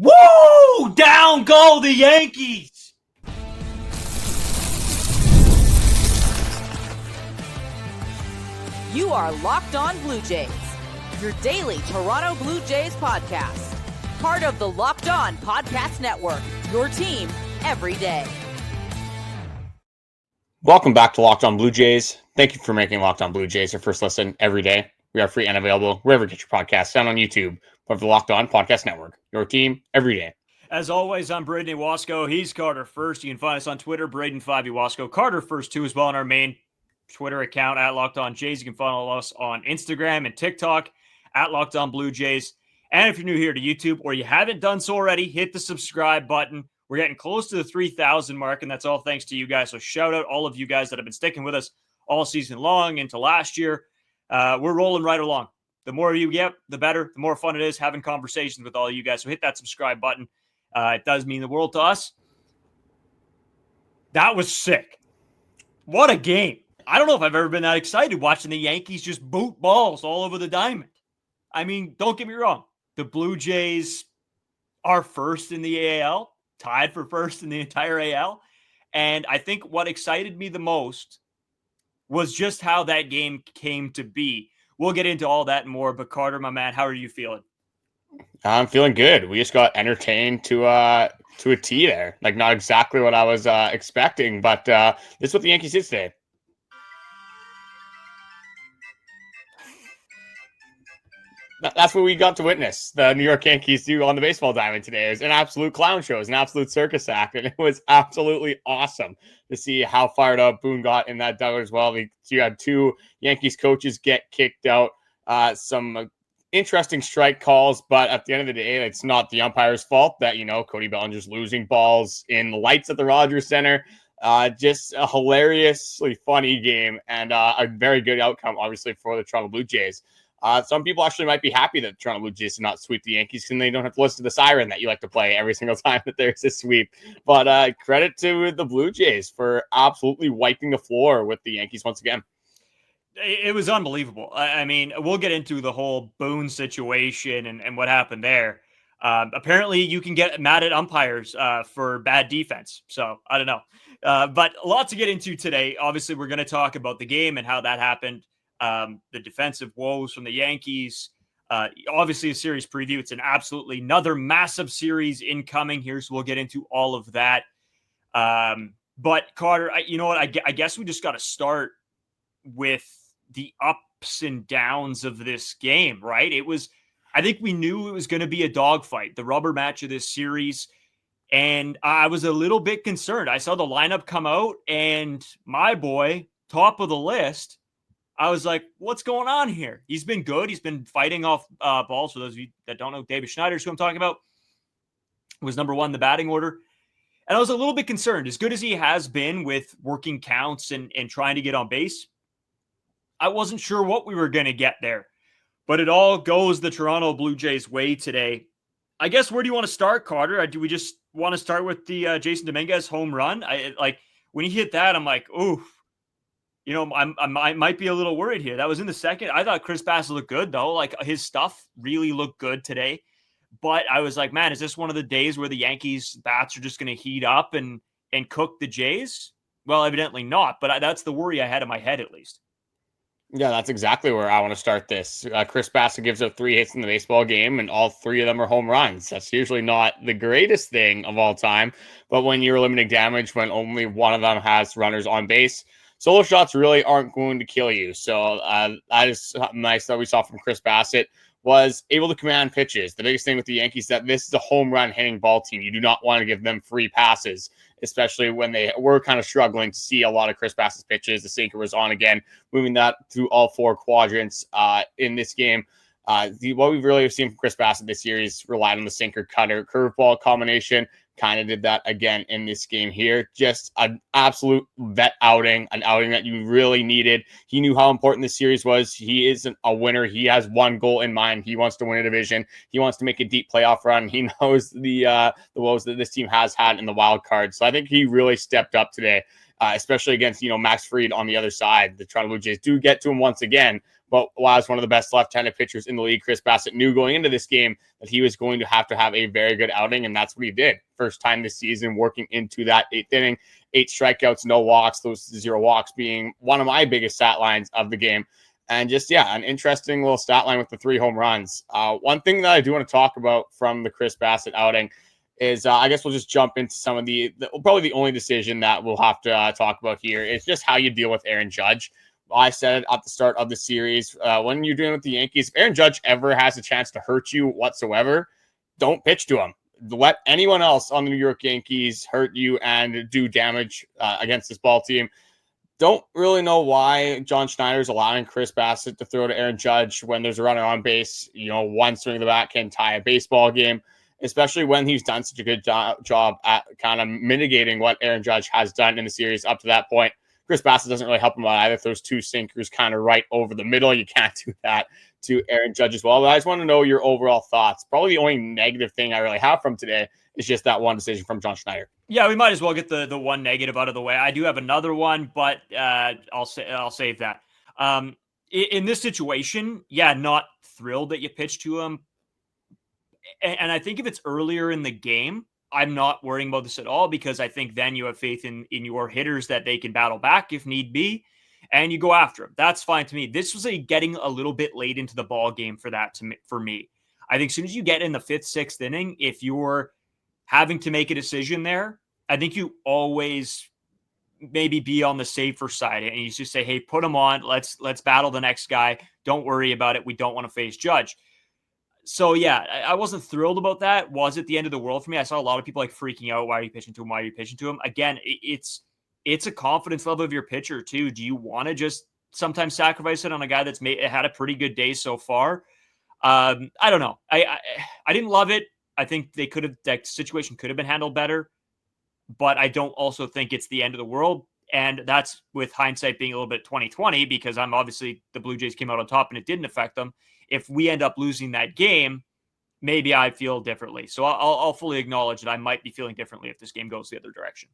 Woo! Down go the Yankees! You are Locked On Blue Jays, your daily Toronto Blue Jays podcast. Part of the Locked On Podcast Network, your team every day. Welcome back to Locked On Blue Jays. Thank you for making Locked On Blue Jays your first listen every day. We are free and available wherever you get your podcasts, down on YouTube, part of the Locked On Podcast Network, your team every day. As always, I'm Brayden Wasco. He's Carter First. You can find us on Twitter, Brayden5 Wasco. Carter First, too, as well on our main Twitter account, at Locked On Jays. You can follow us on Instagram and TikTok, at Locked On Blue Jays. And if you're new here to YouTube or you haven't done so already, hit the subscribe button. We're getting close to the 3,000 mark, and that's all thanks to you guys. So shout out all of you guys that have been sticking with us all season long into last year. We're rolling right along. The more you get, the better. The more fun it is having conversations with all of you guys. So hit that subscribe button. It does mean the world to us. That was sick. What a game. I don't know if I've ever been that excited watching the Yankees just boot balls all over the diamond. I mean, don't get me wrong. The Blue Jays are first in the AL, tied for first in the entire AL. And I think what excited me the most was just how that game came to be. We'll get into all that and more. But Carter, my man, how are you feeling? I'm feeling good. We just got entertained to a T there. Like, not exactly what I was expecting, but this is what the Yankees did today. That's what we got to witness the New York Yankees do on the baseball diamond today. It was an absolute clown show. It was an absolute circus act, and it was absolutely awesome to see how fired up Boone got in that dugout as well. You had two Yankees coaches get kicked out, some interesting strike calls, but at the end of the day, it's not the umpire's fault that, Cody Bellinger's losing balls in the lights at the Rogers Center. Just a hilariously funny game and a very good outcome, obviously, for the Toronto Blue Jays. Some people actually might be happy that the Toronto Blue Jays did not sweep the Yankees and they don't have to listen to the siren that you like to play every single time that there's a sweep. But credit to the Blue Jays for absolutely wiping the floor with the Yankees once again. It was unbelievable. I mean, we'll get into the whole Boone situation and what happened there. Apparently, you can get mad at umpires for bad defense. So, I don't know. But a lot to get into today. Obviously, we're going to talk about the game and how that happened. The defensive woes from the Yankees. Obviously, a series preview. It's absolutely another massive series incoming here. So, we'll get into all of that. But, Carter, you know what? I guess we just got to start with the ups and downs of this game, right? I think we knew it was going to be a dogfight, the rubber match of this series. And I was a little bit concerned. I saw the lineup come out and my boy, top of the list, I was like, what's going on here? He's been good. He's been fighting off balls. For those of you that don't know, David Schneider is who I'm talking about. Was number one in the batting order. And I was a little bit concerned. As good as he has been with working counts and trying to get on base, I wasn't sure what we were going to get there, but it all goes the Toronto Blue Jays way today. I guess, where do you want to start, Carter? Do we just want to start with the Jason Dominguez home run? When he hit that, I'm like, oof. I might be a little worried here. That was in the second. I thought Chris Bassitt looked good, though. Like, his stuff really looked good today. But I was like, man, is this one of the days where the Yankees bats are just going to heat up and cook the Jays? Well, evidently not, but that's the worry I had in my head, at least. Yeah, that's exactly where I want to start this. Chris Bassitt gives up 3 hits in the baseball game, and all 3 of them are home runs. That's usually not the greatest thing of all time, but when you're limiting damage, when only one of them has runners on base, solo shots really aren't going to kill you. So that is something nice that we saw from Chris Bassitt. Was able to command pitches. The biggest thing with the Yankees is that this is a home run hitting ball team. You do not want to give them free passes, especially when they were kind of struggling to see a lot of Chris Bassitt's pitches. The sinker was on again, moving that through all 4 quadrants in this game. What we've really seen from Chris Bassitt this year is relied on the sinker cutter curveball combination. Kind of did that again in this game here. Just an absolute vet outing, an outing that you really needed. He knew how important this series was. He isn't a winner. He has one goal in mind. He wants to win a division. He wants to make a deep playoff run. He knows the woes that this team has had in the wild card. So I think he really stepped up today, especially against, Max Fried on the other side. The Toronto Blue Jays do get to him once again, But was one of the best left-handed pitchers in the league. Chris Bassitt knew going into this game that he was going to have a very good outing, and that's what he did. First time this season working into that 8th inning, 8 strikeouts, no walks, those 0 walks being one of my biggest stat lines of the game. And just, an interesting little stat line with the 3 home runs. One thing that I do want to talk about from the Chris Bassitt outing is I guess we'll just jump into some of probably the only decision that we'll have to talk about here is just how you deal with Aaron Judge. I said it at the start of the series, when you're dealing with the Yankees, if Aaron Judge ever has a chance to hurt you whatsoever, don't pitch to him. Let anyone else on the New York Yankees hurt you and do damage against this ball team. Don't really know why John Schneider is allowing Chris Bassitt to throw to Aaron Judge when there's a runner on base. One swing of the bat can tie a baseball game, especially when he's done such a good job at kind of mitigating what Aaron Judge has done in the series up to that point. Chris Bassitt doesn't really help him out either. Those 2 sinkers kind of right over the middle. You can't do that to Aaron Judge as well. But I just want to know your overall thoughts. Probably the only negative thing I really have from today is just that one decision from John Schneider. Yeah, we might as well get the one negative out of the way. I do have another one, but I'll save that. In this situation, not thrilled that you pitched to him. And I think if it's earlier in the game, I'm not worrying about this at all, because I think then you have faith in your hitters that they can battle back if need be, and you go after them. That's fine to me. This was getting a little bit late into the ball game for me. I think as soon as you get in the 5th, 6th inning, if you're having to make a decision there, I think you always maybe be on the safer side and you just say, hey, put him on. Let's battle the next guy. Don't worry about it. We don't want to face Judge. So, I wasn't thrilled about that. Was it the end of the world for me? I saw a lot of people freaking out. Why are you pitching to him? Why are you pitching to him? Again, it's a confidence level of your pitcher too. Do you want to just sometimes sacrifice it on a guy that's had a pretty good day so far? I don't know. I didn't love it. I think that situation could have been handled better, but I don't also think it's the end of the world. And that's with hindsight being a little bit 2020, because I'm obviously the Blue Jays came out on top and it didn't affect them. If we end up losing that game, maybe I feel differently. So I'll fully acknowledge that I might be feeling differently if this game goes the other direction.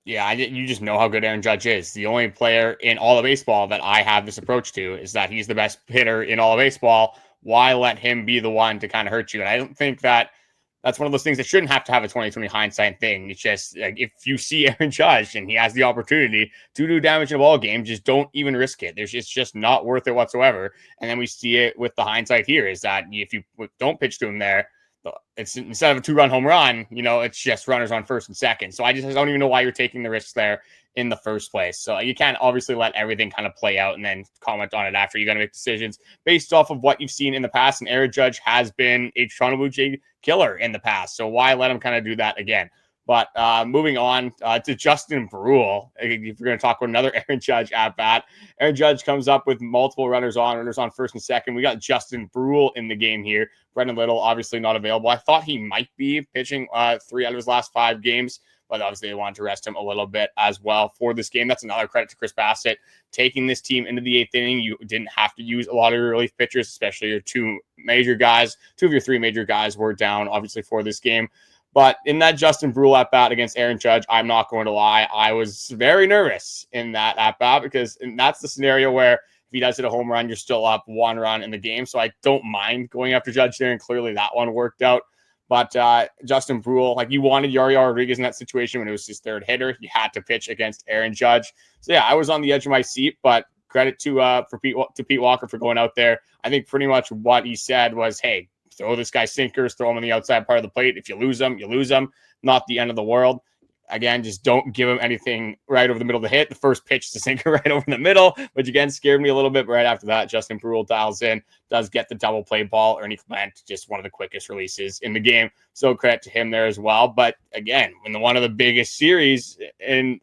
Yeah, you just know how good Aaron Judge is. The only player in all of baseball that I have this approach to is that he's the best hitter in all of baseball. Why let him be the one to kind of hurt you? And I don't think that's one of those things that shouldn't have to have a 2020 hindsight thing. It's just if you see Aaron Judge and he has the opportunity to do damage in a ball game, just don't even risk it. It's just not worth it whatsoever. And then we see it with the hindsight here is that if you don't pitch to him there, it's instead of a 2-run home run, it's just runners on 1st and 2nd. So I don't even know why you're taking the risks there in the first place. So you can't obviously let everything kind of play out and then comment on it after. You got to make decisions based off of what you've seen in the past. And Aaron Judge has been a Toronto Blue Jay killer in the past. So why let him kind of do that again? But moving on to Justin Brule, if we're going to talk about another Aaron Judge at bat, Aaron Judge comes up with multiple runners on 1st and 2nd. We got Justin Brule in the game here. Brendan Little obviously not available. I thought he might be pitching 3 out of his last 5 games, but obviously they wanted to rest him a little bit as well for this game. That's another credit to Chris Bassitt taking this team into the 8th inning. You didn't have to use a lot of your relief pitchers, especially your 2 major guys. 2 of your 3 major guys were down, obviously, for this game. But in that Justin Brule at-bat against Aaron Judge, I'm not going to lie, I was very nervous in that at-bat because that's the scenario where if he does hit a home run, you're still up 1 run in the game. So I don't mind going after Judge there, and clearly that one worked out. But Justin Brule, you wanted Yariel Rodriguez in that situation when it was his 3rd hitter. You had to pitch against Aaron Judge. So, I was on the edge of my seat, but credit to Pete Walker for going out there. I think pretty much what he said was, hey, throw this guy sinkers, throw him on the outside part of the plate. If you lose them, you lose them. Not the end of the world. Again, just don't give him anything right over the middle to hit. The first pitch is a sinker right over the middle, which again scared me a little bit. But right after that, Justin Brule dials in, does get the double play ball. Ernie Clement, just one of the quickest releases in the game. So credit to him there as well. But again, in one of the biggest series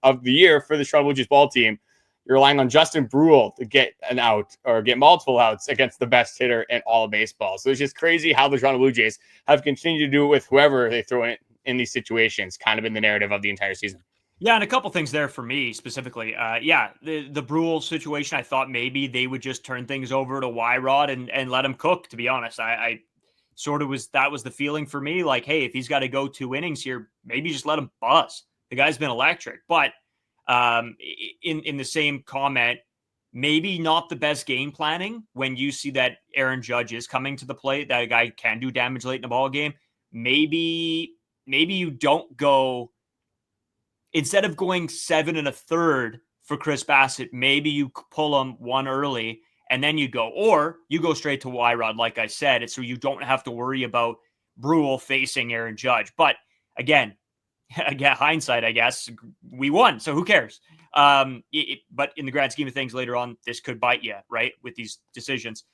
of the year for the Toronto Blue Jays ball team, you're relying on Justin Brule to get an out or get multiple outs against the best hitter in all of baseball. So it's just crazy how the Toronto Blue Jays have continued to do it with whoever they throw in these situations, kind of in the narrative of the entire season. Yeah, and a couple things there for me specifically. The Brule situation, I thought maybe they would just turn things over to Y-Rod and let him cook, to be honest. I sort of that was the feeling for me. Like, hey, if he's got to go 2 innings here, maybe just let him buzz. The guy's been electric. But in the same comment, maybe not the best game planning when you see that Aaron Judge is coming to the plate, that a guy can do damage late in the ball game. Maybe you don't go, instead of going 7 1/3 for Chris Bassitt, maybe you pull him one early and then you go, or you go straight to Y-Rod, like I said, and so you don't have to worry about Brule facing Aaron Judge. But again, hindsight, I guess, we won, so who cares? But in the grand scheme of things, later on, this could bite you, right, with these decisions.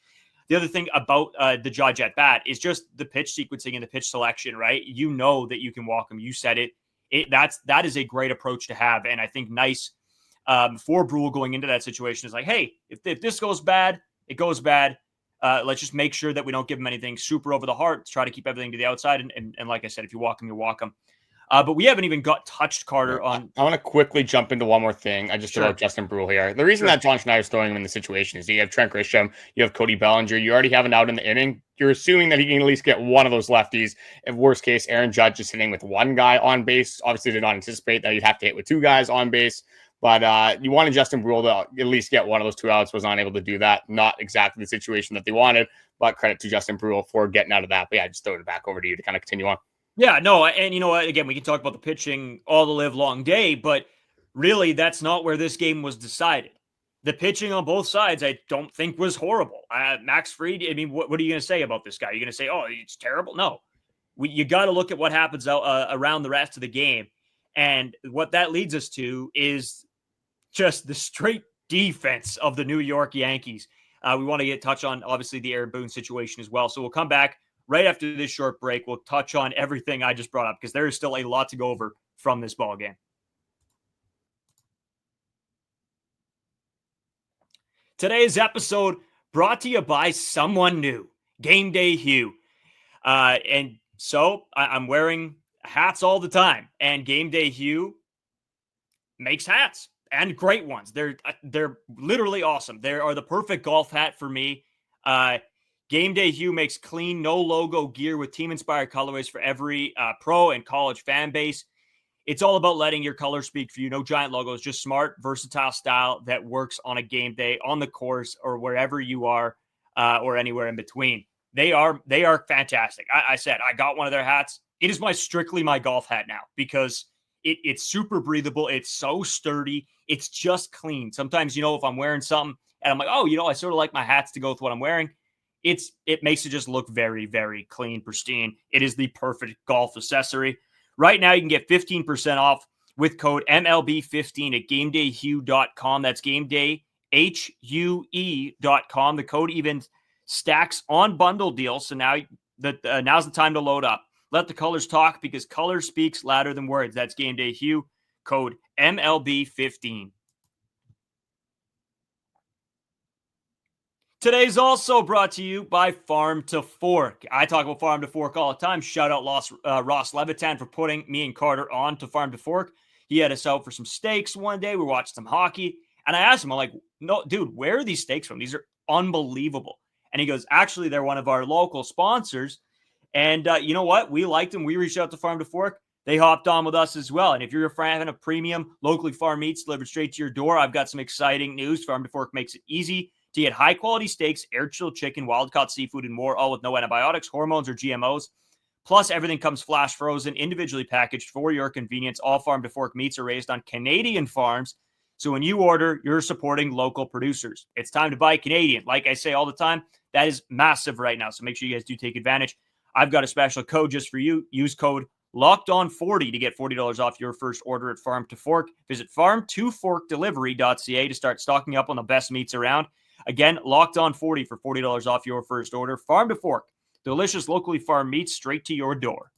The other thing about the Judge at bat is just the pitch sequencing and the pitch selection, right? You know that you can walk him. You said it. That is a great approach to have, and I think nice for Brule going into that situation is like, hey, if this goes bad, it goes bad. Let's just make sure that we don't give him anything super over the heart. Try to keep everything to the outside, and like I said, if you walk him, you walk him. But we haven't even got touched, Carter, on... I want to quickly jump into one more thing. I just about Justin Brule here. The reason that John Schneider's throwing him in the situation is you have Trent Grisham, you have Cody Bellinger, you already have an out in the inning. You're assuming that he can at least get one of those lefties. In worst case, Aaron Judge is hitting with one guy on base. Obviously, they did not anticipate that you'd have to hit with two guys on base. But you wanted Justin Brule to at least get one of those two outs, was not able to do that. Not exactly the situation that they wanted, but credit to Justin Brule for getting out of that. But yeah, I just throw it back over to you to kind of continue on. Yeah, no, and you know what? Again, we can talk about the pitching all the live long day, but really, that's not where this game was decided. The pitching on both sides, I don't think, was horrible. Max Fried, I mean, what are you going to say about this guy? You're going to say, oh, it's terrible? No. You got to look at what happens around the rest of the game. And what that leads us to is just the straight defense of the New York Yankees. We want to touch on, obviously, the Aaron Boone situation as well. So we'll come back right after this short break. We'll touch on everything I just brought up because there is still a lot to go over from this ball game. Today's episode brought to you by someone new, Game Day Hue. And so I'm wearing hats all the time, and Game Day Hue makes hats and great ones. They're literally awesome. They are the perfect golf hat for me. Game Day Hue makes clean, no logo gear with team-inspired colorways for every pro and college fan base. It's all about letting your color speak for you. No giant logos, just smart, versatile style that works on a game day, on the course, or wherever you are, or anywhere in between. They are fantastic. I said I got one of their hats. It is strictly my golf hat now because it's super breathable. It's so sturdy. It's just clean. Sometimes, if I'm wearing something and I'm like, oh, I sort of like my hats to go with what I'm wearing. It makes it just look very, very clean, pristine. It is the perfect golf accessory. Right now, you can get 15% off with code MLB15 at GameDayHue.com. That's GameDayHue.com. The code even stacks on bundle deals. So now's the time to load up. Let the colors talk because color speaks louder than words. That's Game Day Hue, code MLB15. Today's also brought to you by Farm to Fork. I talk about Farm to Fork all the time. Shout out Ross Levitan for putting me and Carter on to Farm to Fork. He had us out for some steaks one day. We watched some hockey. And I asked him, I'm like, no, dude, where are these steaks from? These are unbelievable. And he goes, actually, they're one of our local sponsors. And you know what? We liked them. We reached out to Farm to Fork. They hopped on with us as well. And if you're a fan of premium, locally farmed meats delivered straight to your door, I've got some exciting news. Farm to Fork makes it easy to get high-quality steaks, air-chilled chicken, wild-caught seafood, and more, all with no antibiotics, hormones, or GMOs. Plus, everything comes flash frozen, individually packaged for your convenience. All Farm to Fork meats are raised on Canadian farms. So when you order, you're supporting local producers. It's time to buy Canadian. Like I say all the time, that is massive right now. So make sure you guys do take advantage. I've got a special code just for you. Use code LOCKEDON40 to get $40 off your first order at Farm to Fork. Visit farm2forkdelivery.ca to start stocking up on the best meats around. Again, LOCKEDON40 for $40 off your first order. Farm to Fork, delicious locally farmed meats straight to your door.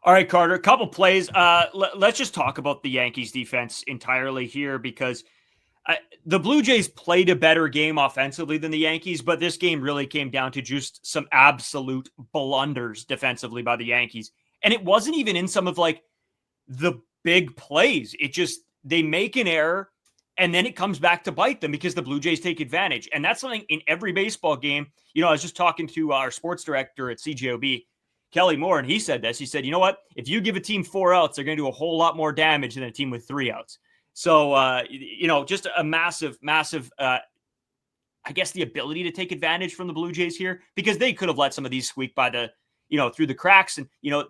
All right, Carter, a couple plays. Let's just talk about the Yankees defense entirely here because the Blue Jays played a better game offensively than the Yankees, but this game really came down to just some absolute blunders defensively by the Yankees. And it wasn't even in some of the big plays. It just, they make an error and then it comes back to bite them because the Blue Jays take advantage. And that's something in every baseball game. I was just talking to our sports director at CJOB, Kelly Moore, and he said this. He said, you know what? If you give a team 4 outs, they're going to do a whole lot more damage than a team with 3 outs. So, just a massive, I guess, the ability to take advantage from the Blue Jays here, because they could have let some of these squeak by through the cracks, and,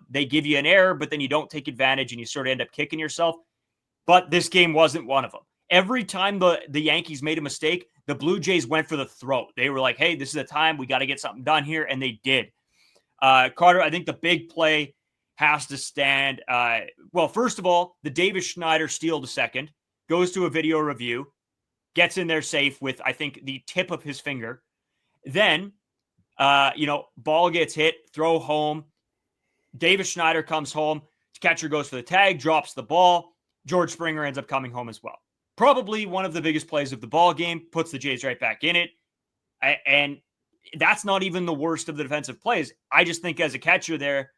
they give you an error, but then you don't take advantage and you sort of end up kicking yourself. But this game wasn't one of them. Every time the Yankees made a mistake, the Blue Jays went for the throat. They were like, hey, this is the time. We got to get something done here. And they did. Carter, I think the big play has to stand. Well, first of all, the Davis Schneider steal to second, goes to a video review, gets in there safe with, I think, the tip of his finger. Then, ball gets hit, throw home. Davis Schneider comes home. Catcher goes for the tag, drops the ball. George Springer ends up coming home as well. Probably one of the biggest plays of the ball game, puts the Jays right back in it. And that's not even the worst of the defensive plays. I just think as a catcher there,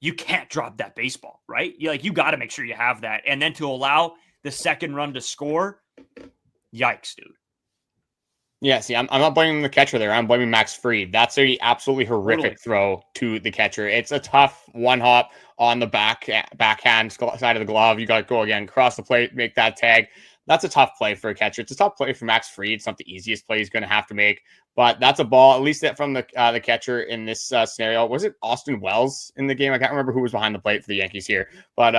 you can't drop that baseball, right? You got to make sure you have that. And then to allow the second run to score, yikes, dude. Yeah, see, I'm not blaming the catcher there. I'm blaming Max Fried. That's a absolutely horrific throw to the catcher. It's a tough one hop on the backhand side of the glove. You got to go again, cross the plate, make that tag. That's a tough play for a catcher. It's a tough play for Max Fried. It's not the easiest play he's going to have to make, but that's a ball, at least that from the catcher in this scenario. Was it Austin Wells in the game? I can't remember who was behind the plate for the Yankees here, but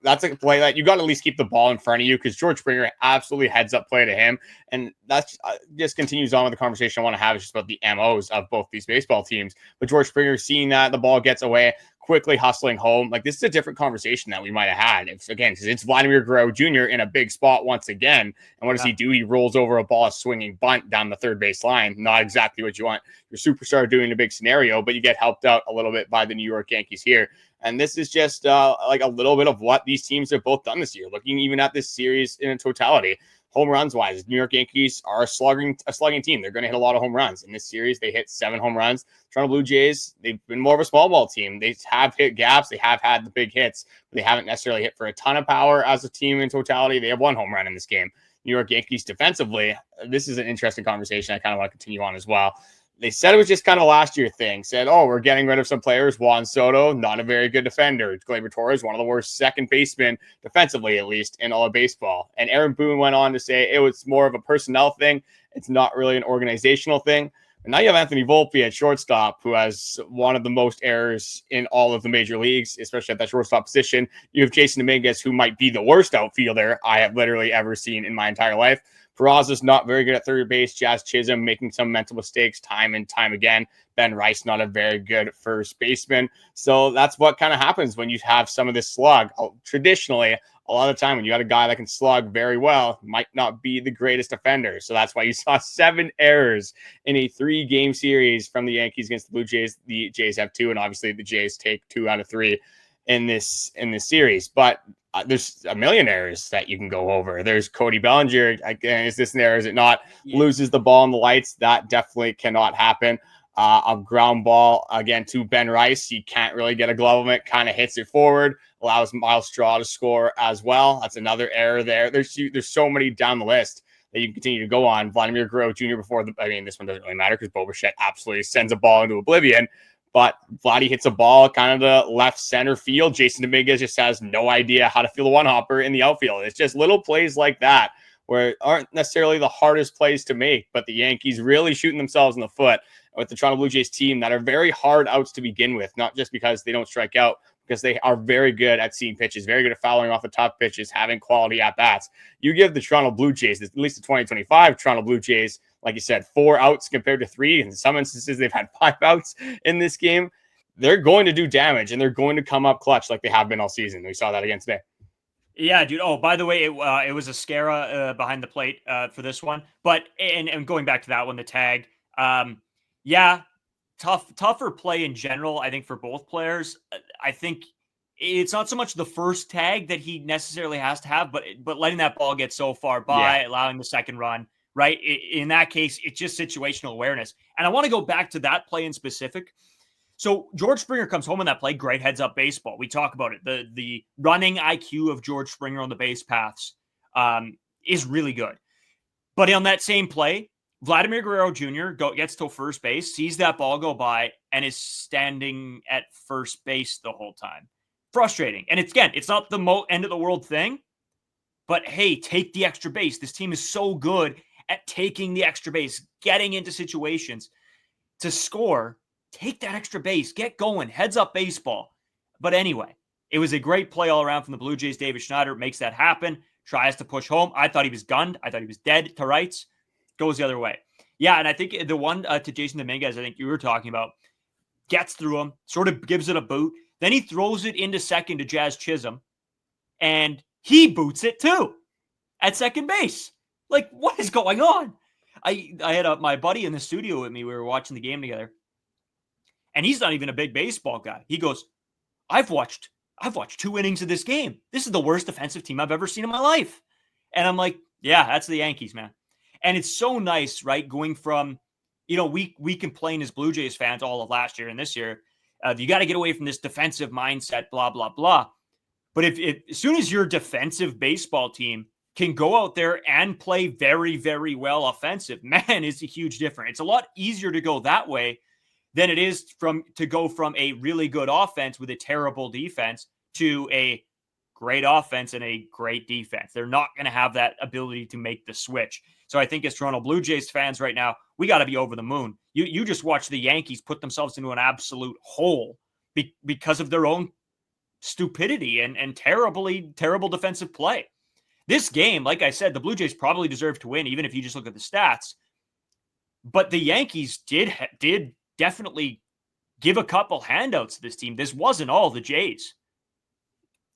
that's a play that you got to at least keep the ball in front of you, because George Springer absolutely heads up play to him. And that's just continues on with the conversation I want to have, is just about the MOs of both these baseball teams. But George Springer, seeing that the ball gets away, quickly hustling home. Like, this is a different conversation that we might have had. Because it's Vladimir Guerrero Jr. in a big spot once again. And what does he do? He rolls over a ball, swinging bunt down the third base line. Not exactly what you want your superstar doing in a big scenario, but you get helped out a little bit by the New York Yankees here. And this is just like a little bit of what these teams have both done this year. Looking even at this series in totality, home runs wise, New York Yankees are a slugging team. They're going to hit a lot of home runs. In this series, they hit 7 home runs. Toronto Blue Jays, they've been more of a small ball team. They have hit gaps. They have had the big hits, but they haven't necessarily hit for a ton of power as a team in totality. They have 1 home run in this game. New York Yankees defensively, this is an interesting conversation I kind of want to continue on as well. They said it was just kind of a last year thing. Said, we're getting rid of some players. Juan Soto, not a very good defender. Gleyber Torres, one of the worst second basemen, defensively at least, in all of baseball. And Aaron Boone went on to say it was more of a personnel thing. It's not really an organizational thing. And now you have Anthony Volpe at shortstop, who has one of the most errors in all of the major leagues, especially at that shortstop position. You have Jason Dominguez, who might be the worst outfielder I have literally ever seen in my entire life. Peraza's not very good at third base. Jazz Chisholm making some mental mistakes time and time again. Ben Rice, not a very good first baseman. So that's what kind of happens when you have some of this slug. Traditionally, a lot of the time when you got a guy that can slug very well, might not be the greatest defender. So that's why you saw 7 errors in a 3-game series from the Yankees against the Blue Jays. The Jays have 2, and obviously the Jays take 2 out of 3 in this series. But there's a million errors that you can go over. There's Cody Bellinger. Again, is this an error? Is it not? Yeah. Loses the ball in the lights. That definitely cannot happen. A ground ball, again, to Ben Rice. He can't really get a glove on it. Kind of hits it forward. Allows Miles Straw to score as well. That's another error there. There's so many down the list that you can continue to go on. Vladimir Guerrero Jr. this one doesn't really matter because Bichette absolutely sends a ball into oblivion. But Vladdy hits a ball kind of the left center field. Jason Dominguez just has no idea how to field a one-hopper in the outfield. It's just little plays like that where aren't necessarily the hardest plays to make, but the Yankees really shooting themselves in the foot with the Toronto Blue Jays team that are very hard outs to begin with, not just because they don't strike out, because they are very good at seeing pitches, very good at fouling off the tough pitches, having quality at-bats. You give the Toronto Blue Jays, at least the 2025 Toronto Blue Jays, like you said, 4 outs compared to 3. In some instances, they've had 5 outs in this game. They're going to do damage, and they're going to come up clutch like they have been all season. We saw that again today. Yeah, dude. Oh, by the way, it was a Scara behind the plate for this one. But, and going back to that one, the tag, yeah, tougher play in general, I think, for both players. I think it's not so much the first tag that he necessarily has to have, but letting that ball get so far by, allowing the second run, right? In that case, it's just situational awareness. And I want to go back to that play in specific. So George Springer comes home on that play. Great heads up baseball. We talk about it. The running IQ of George Springer on the base paths is really good. But on that same play, Vladimir Guerrero Jr. gets to first base, sees that ball go by, and is standing at first base the whole time. Frustrating. And it's not the end of the world thing, But hey, take the extra base. This team is so good at taking the extra base, getting into situations to score. Take that extra base, get going, heads up baseball. But anyway, it was a great play all around from the Blue Jays. David Schneider makes that happen, tries to push home. I thought he was gunned. I thought he was dead to rights. Goes the other way. Yeah, and I think the one to Jason Dominguez, I think you were talking about, gets through him, sort of gives it a boot. Then he throws it into second to Jazz Chisholm, and he boots it too at second base. Like, what is going on? I had my buddy in the studio with me. We were watching the game together, and he's not even a big baseball guy. He goes, I've watched 2 innings of this game. This is the worst defensive team I've ever seen in my life. And I'm like, yeah, that's the Yankees, man. And it's so nice, right? Going from, we complain as Blue Jays fans all of last year and this year, you got to get away from this defensive mindset, blah, blah, blah. But if as soon as your defensive baseball team can go out there and play very, very well offensive, man, it's a huge difference. It's a lot easier to go that way than it is to go from a really good offense with a terrible defense to a great offense and a great defense. They're not going to have that ability to make the switch. So I think as Toronto Blue Jays fans right now, we got to be over the moon. You just watch the Yankees put themselves into an absolute hole because of their own stupidity and terrible defensive play. This game, like I said, the Blue Jays probably deserve to win, even if you just look at the stats. But the Yankees did definitely give a couple handouts to this team. This wasn't all the Jays.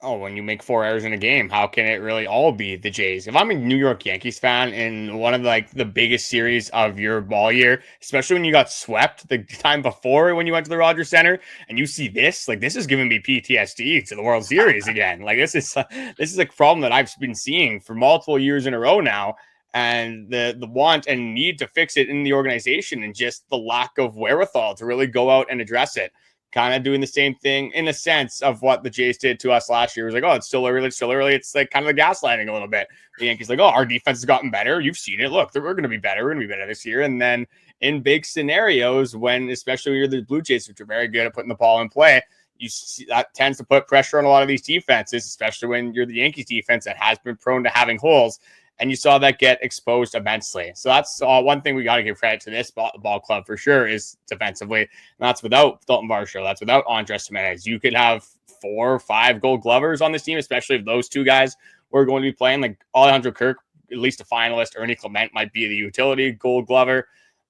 Oh, when you make 4 errors in a game, how can it really all be the Jays? If I'm a New York Yankees fan in one of the biggest series of your ball year, especially when you got swept the time before when you went to the Rogers Center, and you see this, this is giving me PTSD to the World Series again. This is a problem that I've been seeing for multiple years in a row now, and the want and need to fix it in the organization, and just the lack of wherewithal to really go out and address it. Kind of doing the same thing in a sense of what the Jays did to us last year. It was like, oh, it's still early. It's like kind of the gaslighting a little bit. The Yankees like, oh, our defense has gotten better. You've seen it. Look, we're going to be better. We're going to be better this year. And then in big scenarios, especially when you're the Blue Jays, which are very good at putting the ball in play, you see that tends to put pressure on a lot of these defenses, especially when you're the Yankees defense that has been prone to having holes. And you saw that get exposed immensely. So that's one thing we got to give credit to this ball club for sure is defensively. And that's without Daulton Varsho. That's without Andres Gimenez. You could have 4 or 5 Gold Glovers on this team, especially if those 2 guys were going to be playing. Like Alejandro Kirk, at least a finalist. Ernie Clement might be the utility Gold Glover.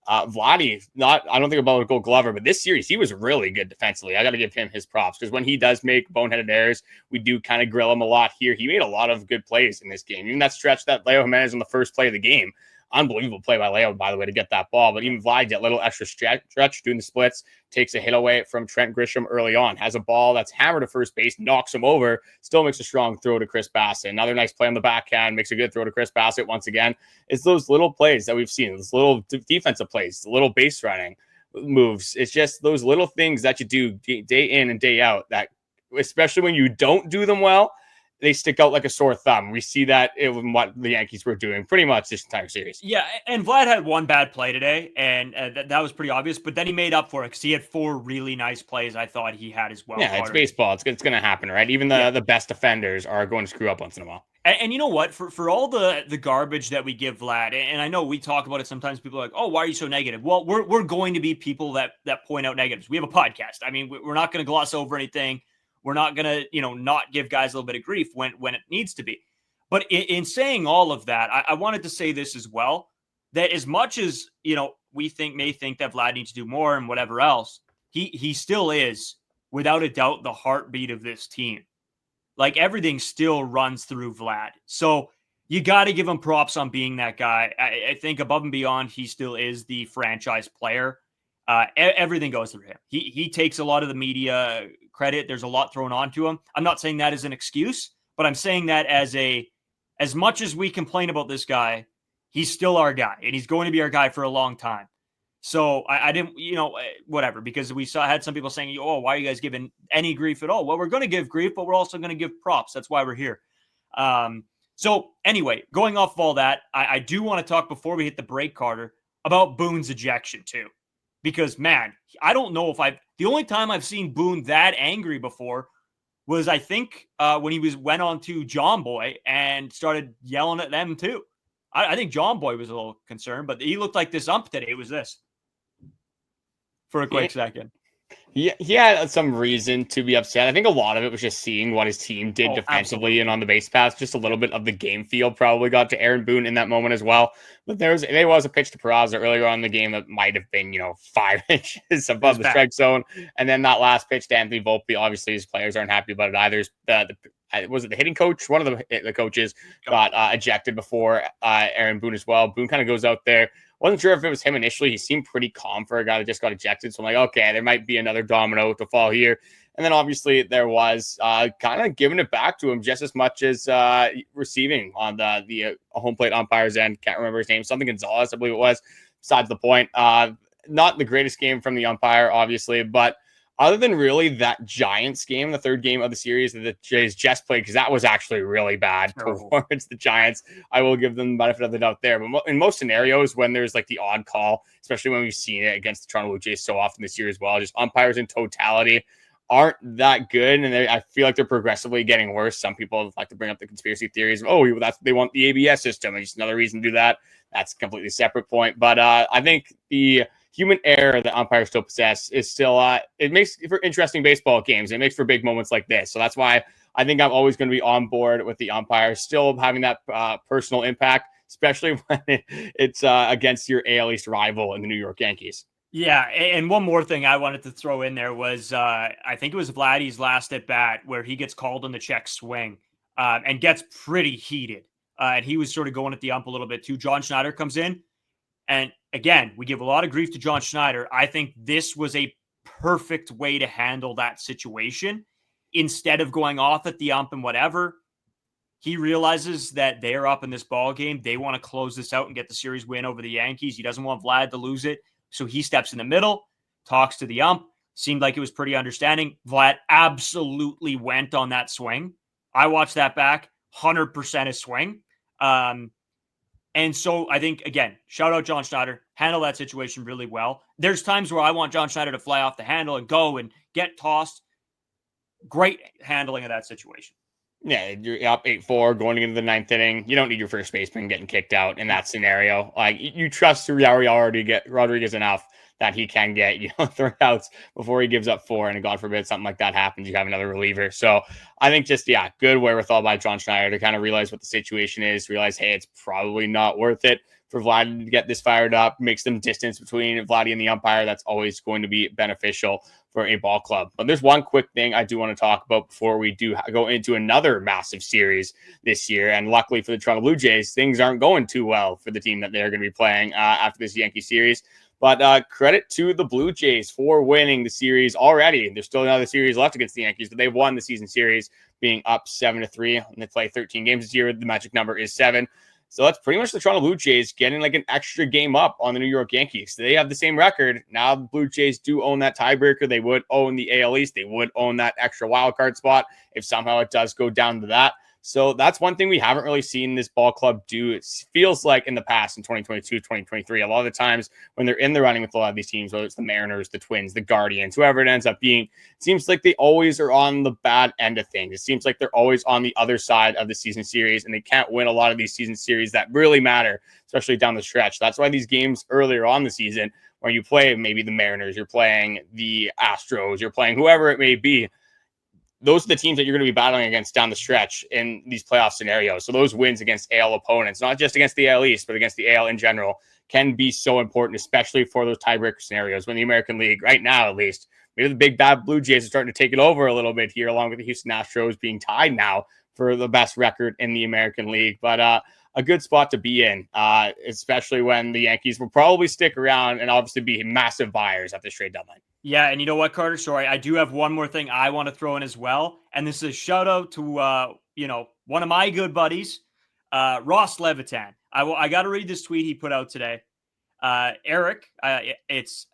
Vladdy, I don't think about a Gold Glover, but this series, he was really good defensively. I got to give him his props because when he does make boneheaded errors, we do kind of grill him a lot here. He made a lot of good plays in this game. Even that stretch that Leo Jimenez on the first play of the game, unbelievable play by Leo, by the way, to get that ball. But even Vlad, that little extra stretch doing the splits, takes a hit away from Trent Grisham early on, has a ball that's hammered to first base, knocks him over, still makes a strong throw to Chris Bassitt. Another nice play on the backhand, makes a good throw to Chris Bassitt once again. It's those little plays that we've seen, those little defensive plays, the little base running moves. It's just those little things that you do day in and day out that, especially when you don't do them well, they stick out like a sore thumb. We see that in what the Yankees were doing pretty much this entire series. Yeah, and Vlad had one bad play today, and that was pretty obvious, but then he made up for it because he had 4 really nice plays I thought he had as well. Yeah, it's baseball. It's going to happen, right? Even the best defenders are going to screw up once in a while. And you know what? For all the garbage that we give Vlad, and I know we talk about it sometimes, people are like, oh, why are you so negative? Well, we're going to be people that point out negatives. We have a podcast. I mean, we're not going to gloss over anything. We're not going to, not give guys a little bit of grief when it needs to be. But in saying all of that, I wanted to say this as well, that as much as, we may think that Vlad needs to do more and whatever else, he still is, without a doubt, the heartbeat of this team. Like, everything still runs through Vlad. So you got to give him props on being that guy. I think above and beyond, he still is the franchise player. Everything goes through him. He takes a lot of the media credit. There's a lot thrown onto him. I'm not saying that as an excuse, but I'm saying that as much as we complain about this guy, he's still our guy, and he's going to be our guy for a long time. So I didn't, whatever, because we had some people saying, oh, why are you guys giving any grief at all? Well, we're going to give grief, but we're also going to give props. That's why we're here. So anyway, going off of all that, I do want to talk before we hit the break, Carter, about Boone's ejection too. Because, man, I don't know if the only time I've seen Boone that angry before was, I think, when he went on to John Boy and started yelling at them too. I think John Boy was a little concerned, but he looked like this ump today. It was this for a quick second. Yeah, he had some reason to be upset. I think a lot of it was just seeing what his team did defensively and on the base paths. Just a little bit of the game feel probably got to Aaron Boone in that moment as well. But there was a pitch to Peraza earlier on in the game that might have been, 5 inches above the strike zone. And then that last pitch to Anthony Volpe, obviously his players aren't happy about it either. Was it the hitting coach? One of the coaches got ejected before Aaron Boone as well. Boone kind of goes out there. Wasn't sure if it was him initially. He seemed pretty calm for a guy that just got ejected. So I'm like, okay, there might be another domino to fall here. And then obviously there was kind of giving it back to him just as much as receiving on the home plate umpire's end. Can't remember his name. Something Gonzalez, I believe it was. Besides the point. Not the greatest game from the umpire, obviously, but other than really that Giants game, the third game of the series that the Jays just played, because that was actually really bad towards the Giants, I will give them the benefit of the doubt there. But in most scenarios, when there's like the odd call, especially when we've seen it against the Toronto Blue Jays so often this year as well, just umpires in totality aren't that good, and I feel like they're progressively getting worse. Some people like to bring up the conspiracy theories of, they want the ABS system, and just another reason to do that. That's a completely separate point. But I think the human error that umpires still possess is still, it makes for interesting baseball games. It makes for big moments like this. So that's why I think I'm always going to be on board with the umpires still having that personal impact, especially when it's against your AL East rival in the New York Yankees. Yeah, and one more thing I wanted to throw in there was I think it was Vladdy's last at bat where he gets called on the check swing and gets pretty heated. And he was sort of going at the ump a little bit too. John Schneider comes in. And again, we give a lot of grief to John Schneider. I think this was a perfect way to handle that situation. Instead of going off at the ump and whatever, he realizes that they're up in this ball game. They want to close this out and get the series win over the Yankees. He doesn't want Vlad to lose it. So he steps in the middle, talks to the ump. Seemed like it was pretty understanding. Vlad absolutely went on that swing. I watched that back. 100% a swing. And so I think, again, shout out John Schneider, handle that situation really well. There's times where I want John Schneider to fly off the handle and go and get tossed. Great handling of that situation. Yeah, you're up 8-4 going into the ninth inning. You don't need your first baseman getting kicked out in that scenario. Like, you trust Yariel Rodriguez enough that he can get 3 outs before he gives up 4, and God forbid something like that happens, you have another reliever. So I think just good wherewithal by John Schneider to kind of realize what the situation is, realize, hey, it's probably not worth it for Vlad to get this fired up, make some distance between Vladdy and the umpire. That's always going to be beneficial for a ball club. But there's one quick thing I do want to talk about before we do go into another massive series this year. And luckily for the Toronto Blue Jays, things aren't going too well for the team that they're going to be playing after this Yankee series. But credit to the Blue Jays for winning the series already. There's still another series left against the Yankees, but they've won the season series, being up 7-3. And they play 13 games this year. The magic number is 7. So that's pretty much the Toronto Blue Jays getting like an extra game up on the New York Yankees. They have the same record. Now the Blue Jays do own that tiebreaker. They would own the AL East. They would own that extra wild card spot if somehow it does go down to that. So that's one thing we haven't really seen this ball club do. It feels like in the past, in 2022, 2023, a lot of the times when they're in the running with a lot of these teams, whether it's the Mariners, the Twins, the Guardians, whoever it ends up being, it seems like they always are on the bad end of things. It seems like they're always on the other side of the season series, and they can't win a lot of these season series that really matter, especially down the stretch. That's why these games earlier on the season, where you play maybe the Mariners, you're playing the Astros, you're playing whoever it may be, those are the teams that you're going to be battling against down the stretch in these playoff scenarios. So those wins against AL opponents, not just against the AL East, but against the AL in general, can be so important, especially for those tiebreaker scenarios when the American League, right now at least, maybe the big bad Blue Jays are starting to take it over a little bit here, along with the Houston Astros being tied now for the best record in the American League. But a good spot to be in, especially when the Yankees will probably stick around and obviously be massive buyers at this trade deadline. Yeah, and you know what, Carter? Sorry, I do have one more thing I want to throw in as well. And this is a shout out to, one of my good buddies, Ross Levitan. I got to read this tweet he put out today. Eric, it's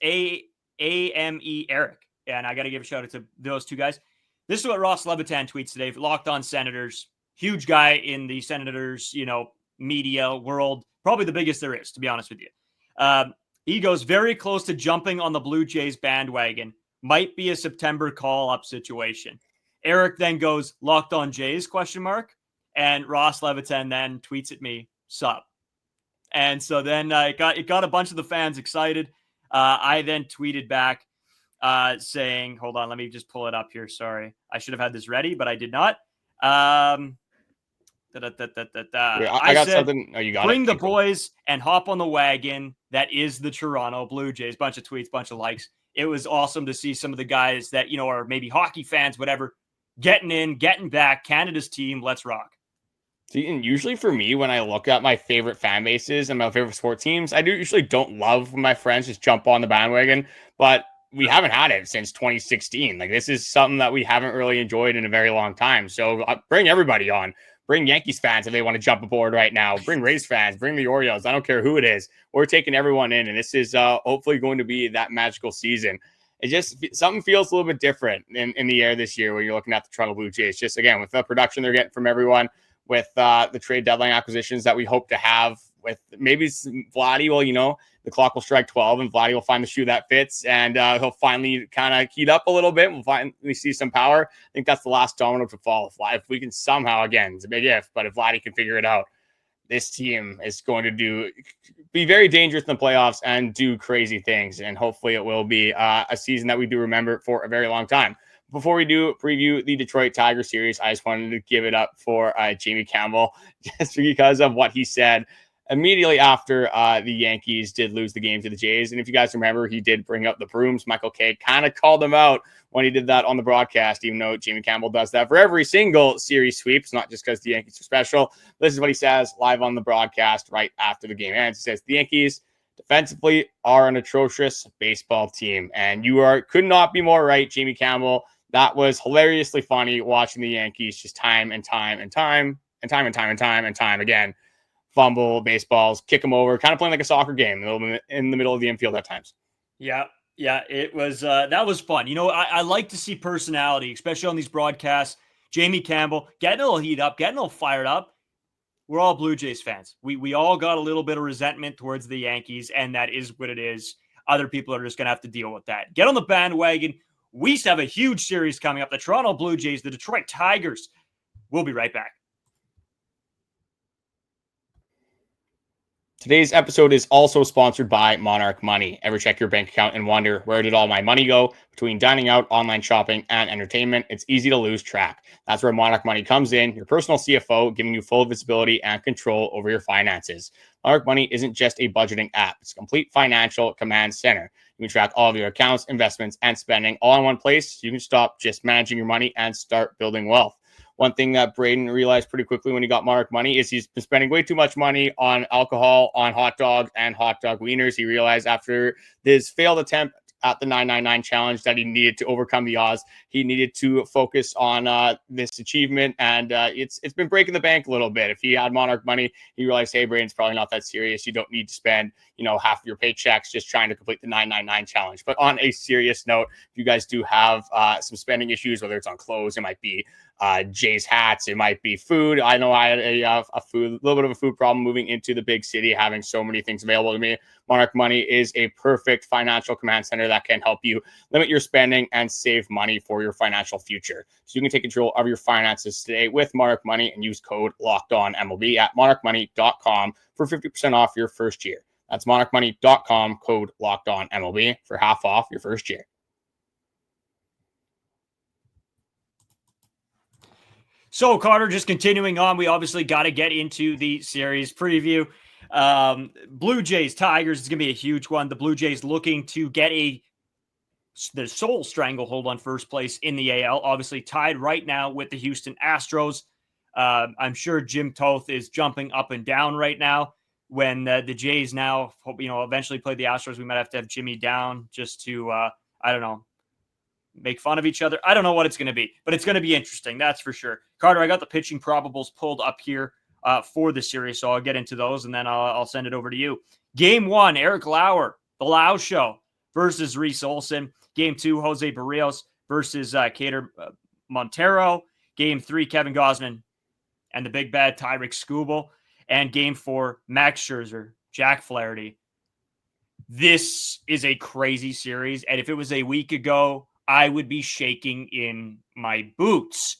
AME Eric. And I got to give a shout out to those two guys. This is what Ross Levitan tweets today. Locked On Senators. Huge guy in the Senators, media world. Probably the biggest there is, to be honest with you. He goes, very close to jumping on the Blue Jays bandwagon. Might be a September call-up situation. Eric then goes, "Locked on Jays?" ? And Ross Levitan then tweets at me, "Sup?" And so then it got a bunch of the fans excited. I then tweeted back saying, hold on, let me just pull it up here. Sorry. I should have had this ready, but I did not. Wait, I got said, something. Oh, you got bring it. the Okay, cool. boys and hop on the wagon. That is the Toronto Blue Jays. Bunch of tweets, bunch of likes. It was awesome to see some of the guys that, are maybe hockey fans, whatever, getting in, getting back. Canada's team. Let's rock. See, and usually for me, when I look at my favorite fan bases and my favorite sport teams, I usually don't love when my friends just jump on the bandwagon, but we haven't had it since 2016. Like, this is something that we haven't really enjoyed in a very long time. So bring everybody on. Bring Yankees fans if they want to jump aboard right now. Bring Rays fans. Bring the Orioles. I don't care who it is. We're taking everyone in, and this is hopefully going to be that magical season. It just, something feels a little bit different in the air this year when you're looking at the Toronto Blue Jays. Just, again, with the production they're getting from everyone, with the trade deadline acquisitions that we hope to have, with maybe Vladdy will, the clock will strike 12 and Vladdy will find the shoe that fits, and he'll finally kind of heat up a little bit. We'll finally see some power. I think that's the last domino to fall. If we can somehow, again, it's a big if, but if Vladdy can figure it out, this team is going to be very dangerous in the playoffs and do crazy things. And hopefully it will be a season that we do remember for a very long time. Before we do preview the Detroit Tiger series, I just wanted to give it up for Jamie Campbell, just because of what he said immediately after the Yankees did lose the game to the Jays. And if you guys remember, he did bring up the brooms. Michael Kay kind of called him out when he did that on the broadcast, even though Jamie Campbell does that for every single series sweep. It's not just because the Yankees are special. This is what he says live on the broadcast right after the game ends. He says, the Yankees defensively are an atrocious baseball team. And you could not be more right, Jamie Campbell. That was hilariously funny watching the Yankees just time again fumble baseballs, kick them over, kind of playing like a soccer game in the middle of the infield at times. Yeah, it was that was fun. I like to see personality, especially on these broadcasts. Jamie Campbell getting a little heat up, getting a little fired up. We're all Blue Jays fans. We all got a little bit of resentment towards the Yankees, and that is what it is. Other people are just going to have to deal with that. Get on the bandwagon. We have a huge series coming up. The Toronto Blue Jays, the Detroit Tigers. We'll be right back. Today's episode is also sponsored by Monarch Money. Ever check your bank account and wonder, where did all my money go? Between dining out, online shopping, and entertainment, it's easy to lose track. That's where Monarch Money comes in, your personal CFO, giving you full visibility and control over your finances. Monarch Money isn't just a budgeting app. It's a complete financial command center. You can track all of your accounts, investments, and spending all in one place. So you can stop just managing your money and start building wealth. One thing that Brayden realized pretty quickly when he got Monarch Money is he's been spending way too much money on alcohol, on hot dogs, and hot dog wieners. He realized after his failed attempt at the 999 challenge that he needed to overcome the odds. He needed to focus on this achievement, and it's been breaking the bank a little bit. If he had Monarch Money, he realized, hey, Brayden's probably not that serious. You don't need to spend, half of your paychecks just trying to complete the 999 challenge. But on a serious note, if you guys do have some spending issues, whether it's on clothes, it might be Jay's hats, it might be food. I know I had a little bit of a food problem moving into the big city, having so many things available to me. Monarch Money is a perfect financial command center that can help you limit your spending and save money for your financial future. So you can take control of your finances today with Monarch Money and use code LOCKEDONMLB at monarchmoney.com for 50% off your first year. That's monarchmoney.com, code LOCKEDONMLB for half off your first year. So, Carter, just continuing on, we obviously got to get into the series preview. Blue Jays, Tigers is going to be a huge one. The Blue Jays looking to get the sole stranglehold on first place in the AL, obviously tied right now with the Houston Astros. I'm sure Jim Toth is jumping up and down right now when the Jays now, eventually play the Astros. We might have to have Jimmy down just to, make fun of each other. I don't know what it's going to be, but it's going to be interesting. That's for sure. Carter, I got the pitching probables pulled up here for the series, so I'll get into those, and then I'll send it over to you. Game 1, Eric Lauer, the Lau Show versus Reese Olson. Game 2, Jose Berrios versus Cater Montero. Game 3, Kevin Gausman and the big bad Tyreek Skubal. And Game 4, Max Scherzer, Jack Flaherty. This is a crazy series, and if it was a week ago, I would be shaking in my boots.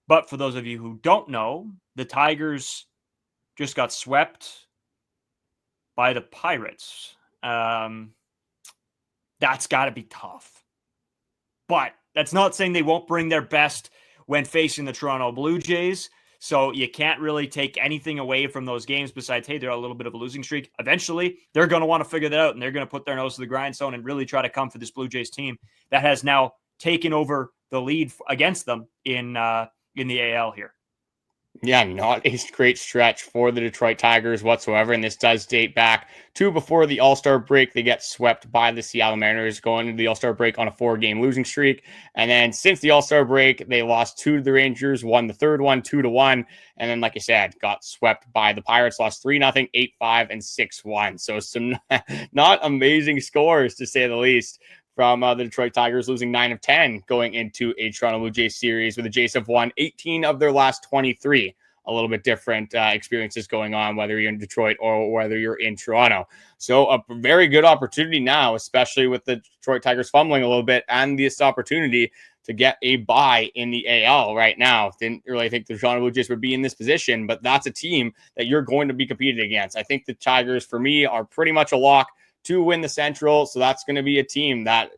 But for those of you who don't know, the Tigers just got swept by the Pirates. That's got to be tough. But that's not saying they won't bring their best when facing the Toronto Blue Jays. So you can't really take anything away from those games besides, hey, they're a little bit of a losing streak. Eventually, they're going to want to figure that out, and they're going to put their nose to the grindstone and really try to come for this Blue Jays team that has now taken over the lead against them in the AL here. Yeah, not a great stretch for the Detroit Tigers whatsoever. And this does date back to before the All-Star break. They get swept by the Seattle Mariners going into the All-Star break on a 4-game losing streak. And then since the All-Star break, they lost 2 to the Rangers, won the third one 2-1. And then, like I said, got swept by the Pirates, lost 3-0, 8-5, and 6-1. So some not amazing scores, to say the least, from the Detroit Tigers, losing 9 of 10 going into a Toronto Blue Jays series, where the Jays have won 18 of their last 23. A little bit different experiences going on, whether you're in Detroit or whether you're in Toronto. So a very good opportunity now, especially with the Detroit Tigers fumbling a little bit, and this opportunity to get a bye in the AL right now. Didn't really think the Toronto Blue Jays would be in this position, but that's a team that you're going to be competing against. I think the Tigers, for me, are pretty much a lock to win the Central. So that's going to be a team that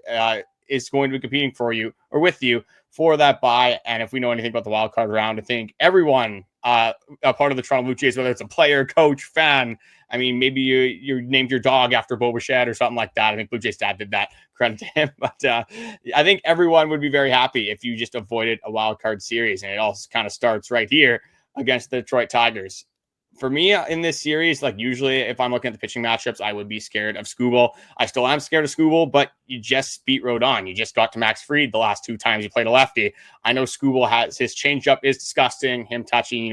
is going to be competing for you or with you for that bye. And if we know anything about the wild card round, I think everyone a part of the Toronto Blue Jays, whether it's a player, coach, fan, I mean, maybe you named your dog after Bichette or something like that. I think Blue Jays dad did that. Credit to him. But I think everyone would be very happy if you just avoided a wild card series. And it all kind of starts right here against the Detroit Tigers. For me in this series, like usually if I'm looking at the pitching matchups, I would be scared of Skubal. I still am scared of Skubal, but you just beat Rodon. You just got to Max Fried the last 2 times you played a lefty. I know Skubal has his changeup is disgusting. Him touching,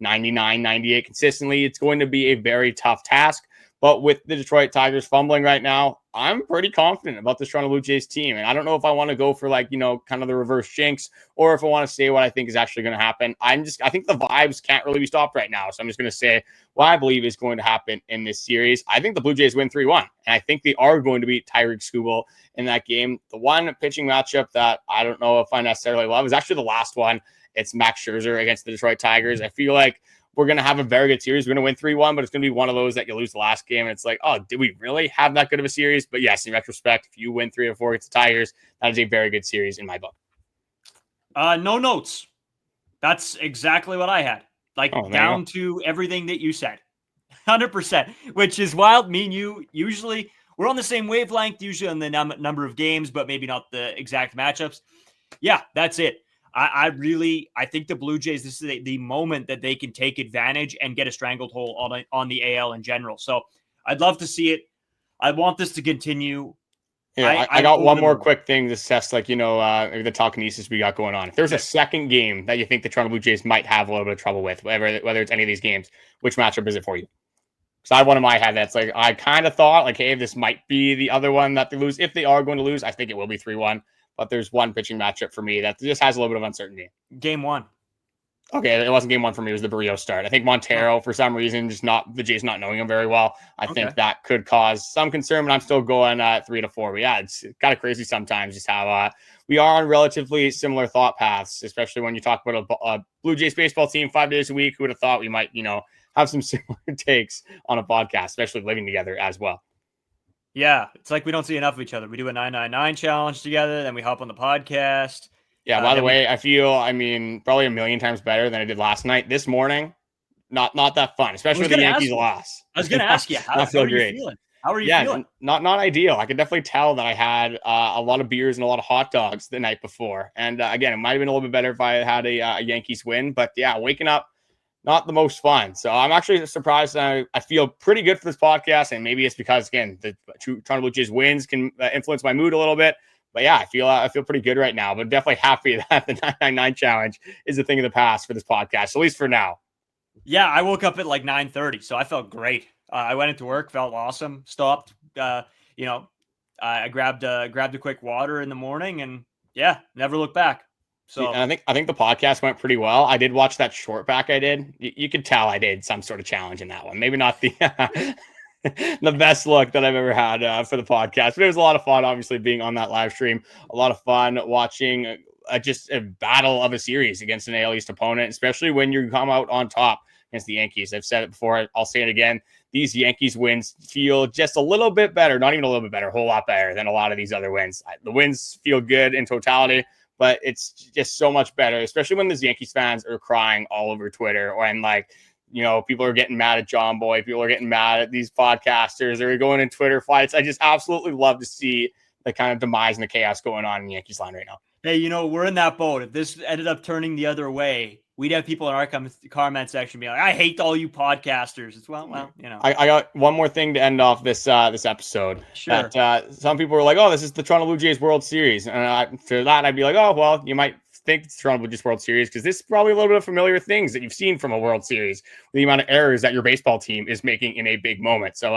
99, 98 consistently. It's going to be a very tough task. But with the Detroit Tigers fumbling right now, I'm pretty confident about this Toronto Blue Jays team. And I don't know if I want to go for kind of the reverse jinx, or if I want to say what I think is actually going to happen. I think the vibes can't really be stopped right now. So I'm just going to say what I believe is going to happen in this series. I think the Blue Jays win 3-1. And I think they are going to beat Tyreek Skubal in that game. The one pitching matchup that I don't know if I necessarily love is actually the last one. It's Max Scherzer against the Detroit Tigers. I feel like we're going to have a very good series. We're going to win 3-1, but it's going to be one of those that you lose the last game. And it's like, oh, did we really have that good of a series? But yes, in retrospect, if you win 3 or 4 against the Tigers, that is a very good series in my book. No notes. That's exactly what I had. Down to everything that you said. 100%, which is wild. Me and you, usually, we're on the same wavelength, usually on the number of games, but maybe not the exact matchups. Yeah, that's it. I think the Blue Jays, this is the moment that they can take advantage and get a stranglehold on the AL in general. So I'd love to see it. I want this to continue. Yeah, I got one more quick thing to assess, the telekinesis we got going on. If there's a second game that you think the Toronto Blue Jays might have a little bit of trouble with, whether it's any of these games, which matchup is it for you? Because I have one in my head that's I kind of thought, hey, this might be the other one that they lose. If they are going to lose, I think it will be 3-1. But there's one pitching matchup for me that just has a little bit of uncertainty. Game 1. Okay, it wasn't game 1 for me. It was the Berrios start. I think Montero, for some reason, the Jays not knowing him very well. I think that could cause some concern, but I'm still going 3-4. But yeah, it's kind of crazy sometimes just how we are on relatively similar thought paths, especially when you talk about a Blue Jays baseball team 5 days a week. Who would have thought we might, have some similar takes on a podcast, especially living together as well. Yeah, it's like we don't see enough of each other. We do a 999 challenge together, then we hop on the podcast. Yeah, by the way, I feel, probably a million times better than I did last night. This morning, not that fun, especially with the Yankees loss. I was going to ask you, how are you feeling? How are you feeling? Not ideal. I could definitely tell that I had a lot of beers and a lot of hot dogs the night before. And again, it might have been a little bit better if I had a Yankees win. But yeah, waking up, not the most fun. So I'm actually surprised. I feel pretty good for this podcast. And maybe it's because, again, the Toronto Blue Jays wins can influence my mood a little bit. But yeah, I feel pretty good right now. But definitely happy that the 999 challenge is a thing of the past for this podcast, at least for now. Yeah, I woke up at 9:30, so I felt great. I went into work, felt awesome. Stopped. I grabbed a quick water in the morning, and yeah, never looked back. So and I think the podcast went pretty well. I did watch that short back I did. You could tell I did some sort of challenge in that one. Maybe not the the best look that I've ever had for the podcast. But it was a lot of fun, obviously, being on that live stream. A lot of fun watching just a battle of a series against an AL East opponent, especially when you come out on top against the Yankees. I've said it before. I'll say it again. These Yankees wins feel just a little bit better, not even a little bit better, a whole lot better than a lot of these other wins. The wins feel good in totality, but it's just so much better, especially when these Yankees fans are crying all over Twitter, or and like, you know, people are getting mad at John Boy, people are getting mad at these podcasters, they're going in Twitter fights. I just absolutely love to see the kind of demise and the chaos going on in Yankees land right now. Hey, you know, we're in that boat. If this ended up turning the other way, we'd have people in our comment section be like, I hate all you podcasters. It's well, you know. I got one more thing to end off this this episode. Sure. That, some people were like, oh, this is the Toronto Blue Jays World Series. And for that, I'd be like, oh, well, you might think it's Toronto Blue Jays World Series because this is probably a little bit of familiar things that you've seen from a World Series, the amount of errors that your baseball team is making in a big moment. So,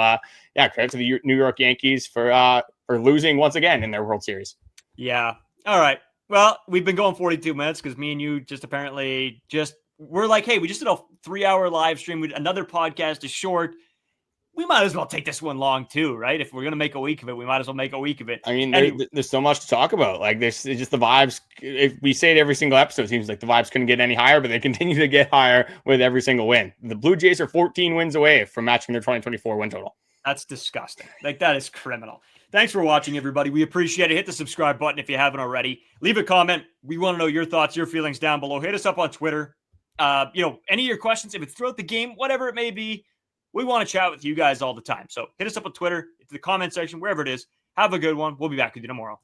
yeah, credit to the New York Yankees for losing once again in their World Series. Yeah. All right. Well, we've been going 42 minutes because me and you we're like, hey, we just did a 3-hour live stream. Another podcast is short. We might as well take this one long too, right? If we're going to make a week of it, we might as well make a week of it. I mean, there's so much to talk about. Like, there's just the vibes. If we say it every single episode, it seems like the vibes couldn't get any higher, but they continue to get higher with every single win. The Blue Jays are 14 wins away from matching their 2024 win total. That's disgusting. Like, that is criminal. Thanks for watching, everybody. We appreciate it. Hit the subscribe button if you haven't already. Leave a comment. We want to know your thoughts, your feelings down below. Hit us up on Twitter. You know, any of your questions, if it's throughout the game, whatever it may be, we want to chat with you guys all the time. So hit us up on Twitter, the comment section, wherever it is. Have a good one. We'll be back with you tomorrow.